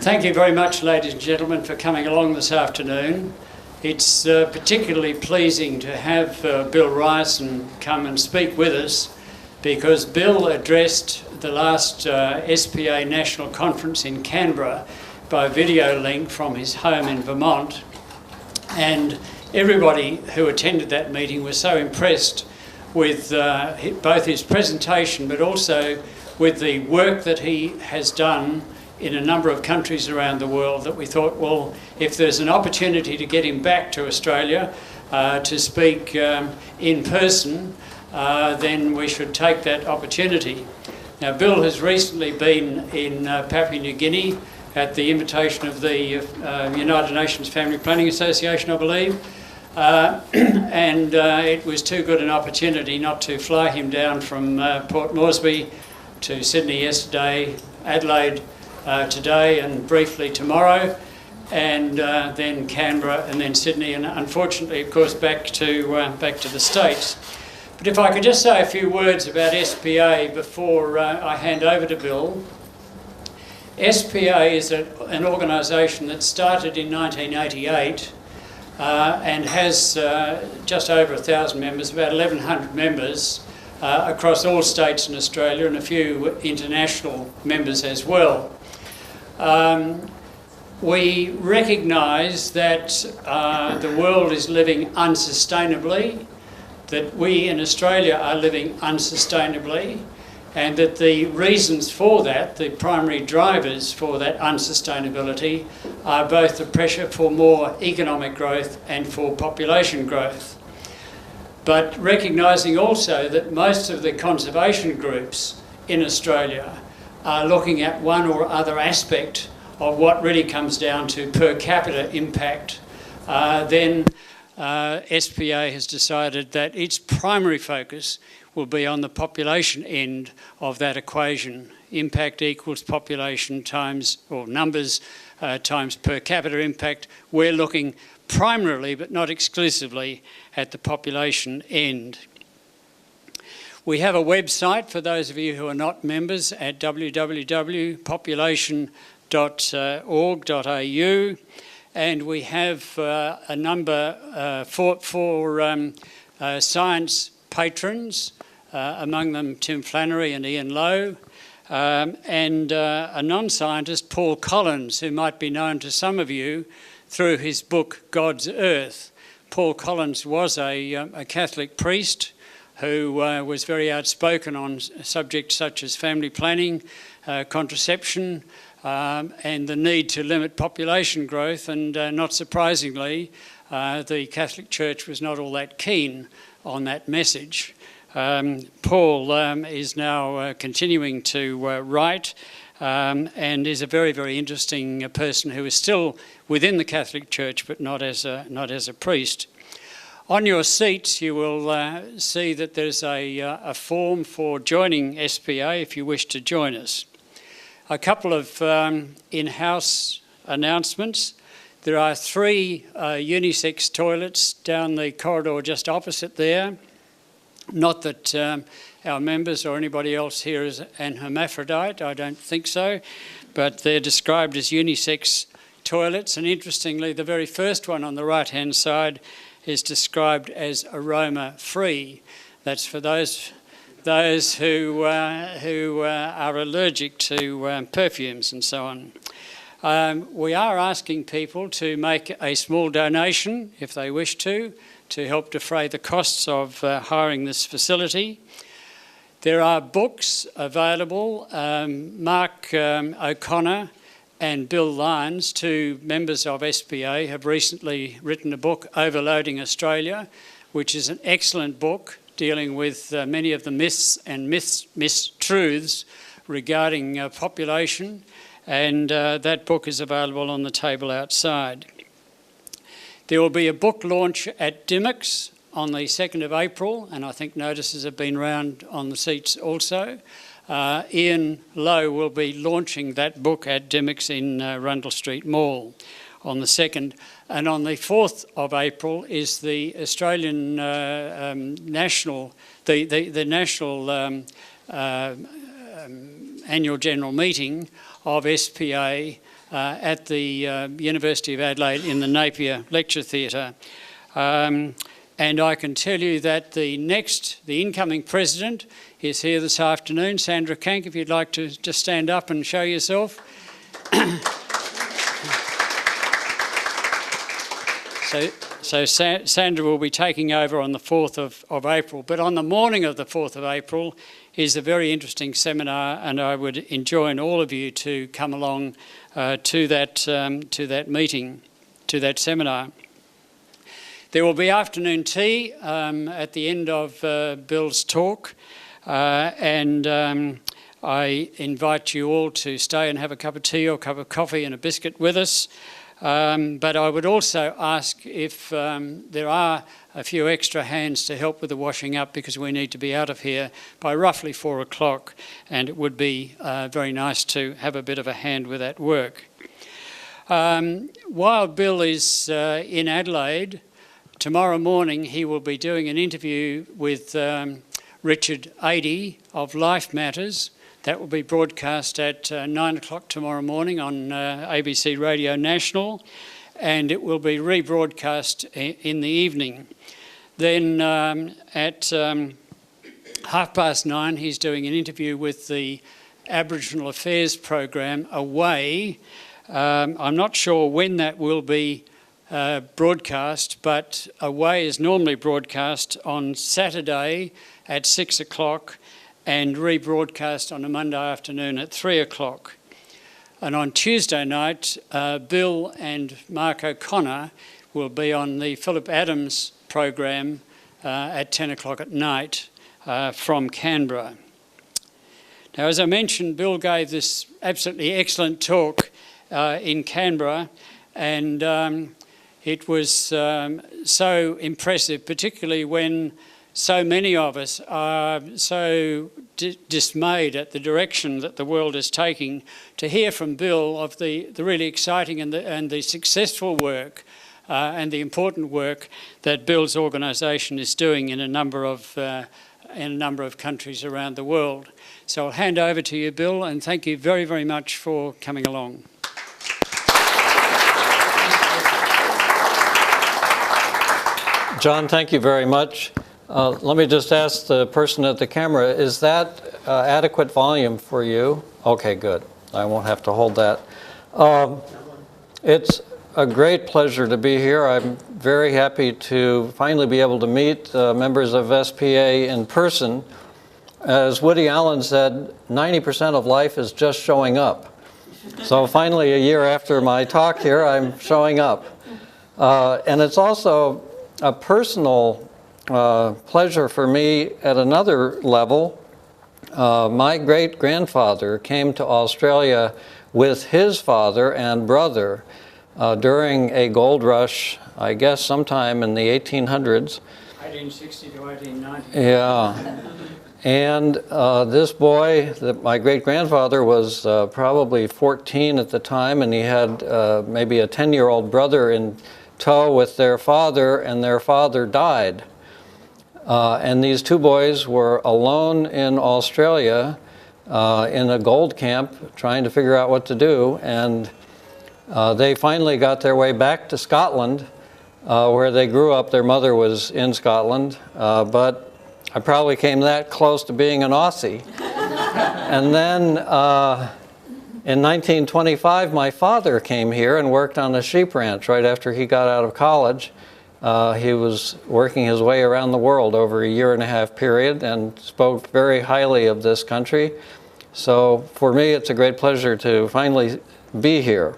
Thank you very much, ladies and gentlemen, for coming along this afternoon. It's particularly pleasing to have Bill Ryerson come and speak with us, because Bill addressed the last SPA National Conference in Canberra by video link from his home in Vermont, and everybody who attended that meeting was so impressed with both his presentation but also with the work that he has done in a number of countries around the world, that we thought, well, if there's an opportunity to get him back to Australia to speak in person, then we should take that opportunity. Now, Bill has recently been in Papua New Guinea at the invitation of the United Nations Family Planning Association, I believe, and it was too good an opportunity not to fly him down from Port Moresby to Sydney yesterday, Adelaide today, and briefly tomorrow, and then Canberra, and then Sydney, and unfortunately, of course, back to the States. But if I could just say a few words about SPA before I hand over to Bill. SPA is an organisation that started in 1988 and has just over 1,000 members, about 1,100 members across all states in Australia, and a few international members as well. We recognise that the world is living unsustainably, that we in Australia are living unsustainably, and that the reasons for that, the primary drivers for that unsustainability, are both the pressure for more economic growth and for population growth. But recognising also that most of the conservation groups in Australia are looking at one or other aspect of what really comes down to per capita impact, then SPA has decided that its primary focus will be on the population end of that equation. Impact equals population times, or numbers, times per capita impact. We're looking primarily, but not exclusively, at the population end. We have a website for those of you who are not members at www.population.org.au, and we have a number for science patrons, among them Tim Flannery and Ian Lowe, and a non-scientist, Paul Collins, who might be known to some of you through his book God's Earth. Paul Collins was a Catholic priest who was very outspoken on subjects such as family planning, contraception, and the need to limit population growth, and not surprisingly, the Catholic Church was not all that keen on that message. Paul is now continuing to write and is a very, very interesting person who is still within the Catholic Church, but not as a priest. On your seats, you will see that there's a form for joining SPA if you wish to join us. A couple of in-house announcements. There are 3 unisex toilets down the corridor just opposite there. Not that our members or anybody else here is an hermaphrodite, I don't think so, but they're described as unisex toilets, and interestingly, the very first one on the right-hand side is described as aroma-free. That's for those who are allergic to perfumes and so on. We are asking people to make a small donation, if they wish to help defray the costs of hiring this facility. There are books available. Mark O'Connor and Bill Lyons, 2 members of SPA, have recently written a book, Overloading Australia, which is an excellent book dealing with many of the myths and mistruths regarding population, and that book is available on the table outside. There will be a book launch at Dymocks on the 2nd of April, and I think notices have been round on the seats also. Ian Lowe will be launching that book at Dymocks in Rundle Street Mall on the 2nd. And on the 4th of April is the Australian National Annual General Meeting of SPA at the University of Adelaide in the Napier Lecture Theatre. And I can tell you that the incoming president is here this afternoon. Sandra Kank, if you'd like to just stand up and show yourself. So Sandra will be taking over on the 4th of April. But on the morning of the 4th of April is a very interesting seminar, and I would enjoin all of you to come along to that meeting, to that seminar. There will be afternoon tea at the end of Bill's talk, and I invite you all to stay and have a cup of tea or a cup of coffee and a biscuit with us. But I would also ask if there are a few extra hands to help with the washing up, because we need to be out of here by roughly 4 o'clock, and it would be very nice to have a bit of a hand with that work. While Bill is in Adelaide, tomorrow morning he will be doing an interview with Richard Adey of Life Matters. That will be broadcast at 9 o'clock tomorrow morning on ABC Radio National, and it will be rebroadcast in the evening. Then at 9:30 he's doing an interview with the Aboriginal Affairs program Away. I'm not sure when that will be broadcast, but Away is normally broadcast on Saturday at 6 o'clock and rebroadcast on a Monday afternoon at 3 o'clock. And on Tuesday night, Bill and Mark O'Connor will be on the Philip Adams program at 10 o'clock at night from Canberra. Now, as I mentioned, Bill gave this absolutely excellent talk in Canberra, and it was so impressive, particularly when so many of us are so dismayed at the direction that the world is taking, to hear from Bill of the really exciting and the successful work and the important work that Bill's organisation is doing in a number of countries around the world. So I'll hand over to you, Bill, and thank you very, very much for coming along. John, thank you very much. Let me just ask the person at the camera, is that adequate volume for you? Okay, good. I won't have to hold that. It's a great pleasure to be here. I'm very happy to finally be able to meet members of SPA in person. As Woody Allen said, 90% of life is just showing up. So finally, a year after my talk here, I'm showing up. And it's also a personal pleasure for me at another level. My great-grandfather came to Australia with his father and brother during a gold rush, I guess sometime in the 1800s. 1860 to 1890. Yeah. And this boy, my great-grandfather, was probably 14 at the time, and he had maybe a 10-year-old brother in tow with their father, and their father died. And these two boys were alone in Australia in a gold camp trying to figure out what to do, and they finally got their way back to Scotland, where they grew up. Their mother was in Scotland, but I probably came that close to being an Aussie. And then in 1925, my father came here and worked on a sheep ranch right after he got out of college. He was working his way around the world over a 1.5-year period and spoke very highly of this country. So for me, it's a great pleasure to finally be here.